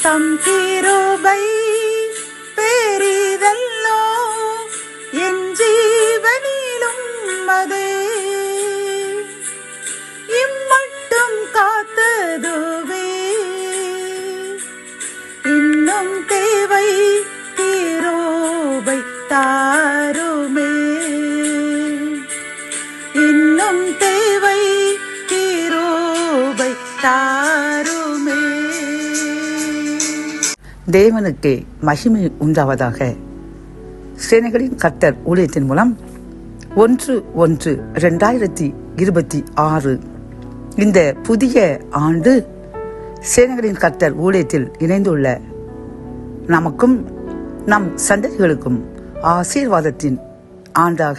தம் கிருபை பெரிதல்லோ என் ஜீவனிலும் அதே இம்மட்டும் காத்ததுவே இன்னும் தேவை கிருபை தாருமே இன்னும் தேவை கிருபை தாருமே. தேவனுக்கே மகிமை உண்டாவதாக. சேனைகளின் கர்த்தர் ஊழியத்தின் மூலம் 1/1/2026 இந்த புதிய ஆண்டு சேனைகளின் கர்த்தர் ஊழியத்தில் இணைந்துள்ள நமக்கும் நம் சந்ததிகளுக்கும் ஆசீர்வாதத்தின் ஆண்டாக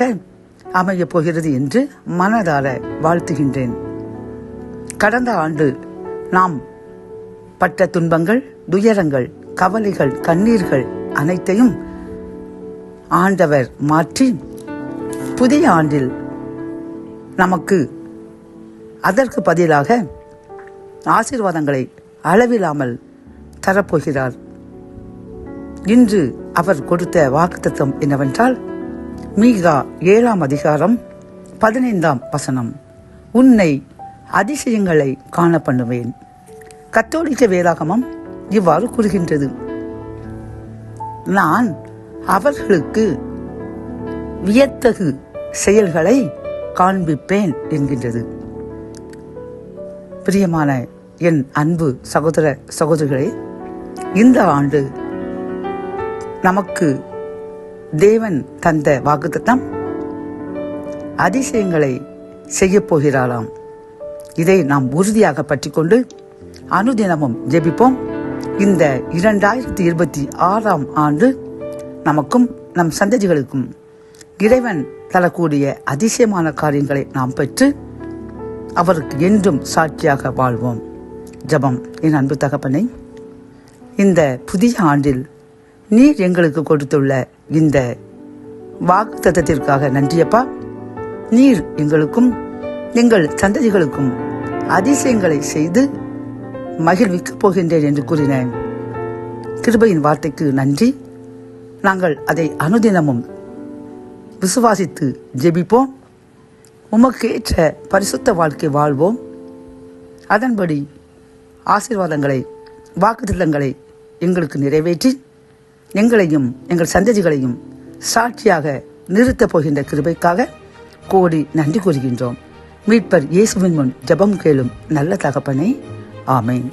அமையப் போகிறது என்று மனதார வாழ்த்துகின்றேன். கடந்த ஆண்டு நாம் பட்ட துன்பங்கள், துயரங்கள், கவலைகள், கண்ணீர்கள் அனைத்தையும் ஆண்டவர் மாற்றி புதிய ஆண்டில் நமக்கு அதற்கு பதிலாக ஆசீர்வாதங்களை அளவில்லாமல் தரப்போகிறார். இன்று அவர் கொடுத்த வாக்குத்தத்தம் என்னவென்றால், மீகா 7:15 உன்னை அதிசயங்களை காண பண்ணுவேன். கத்தோலிக்க வேதாகமம் இவ்வாறு கூறுகின்றது, நான் அவர்களுக்கு வியத்தகு செயல்களை காண்பிப்பேன் என்கின்றது. பிரியமான என் அன்பு சகோதர சகோதரிகளே, இந்த ஆண்டு நமக்கு தேவன் தந்த வாக்குத்தத்தம் அதிசயங்களை செய்ய போகிறாராம். இதை நாம் உறுதியாக பற்றிக்கொண்டு அனுதினமும் ஜெபிப்போம். இந்த 2026 ஆண்டு நமக்கும் நம் சந்ததிகளுக்கும் இறைவன் தரக்கூடிய அதிசயமான காரியங்களை நாம் பெற்று அவருக்கு என்றும் சாட்சியாக வாழ்வோம். ஜெபம். என் அன்பு தகப்பனே, இந்த புதிய ஆண்டில் நீர் எங்களுக்கு கொடுத்துள்ள இந்த வாக்குத்தத்தத்திற்காக நன்றியப்பா. நீர் எங்களுக்கும் எங்கள் சந்ததிகளுக்கும் அதிசயங்களை செய்து மகிழ்விக்கப் போகின்றேன் என்று கூறின கிருபையின் வார்த்தைக்கு நன்றி. நாங்கள் அதை அனுதினமும் விசுவாசித்து ஜெபிப்போம். உமக்கு ஏற்ற பரிசுத்த வாழ்க்கை வாழ்வோம். அதன்படி ஆசீர்வாதங்களை, வாக்குத்தத்தங்களை எங்களுக்கு நிறைவேற்றி எங்களையும் எங்கள் சந்ததிகளையும் சாட்சியாக நிறுத்தப் போகின்ற கிருபைக்காக கோடி நன்றி கூறுகின்றோம். மீட்பர் இயேசுவின் முன் ஜெபம் கேளும் நல்ல தகப்பனே. ஆமென்.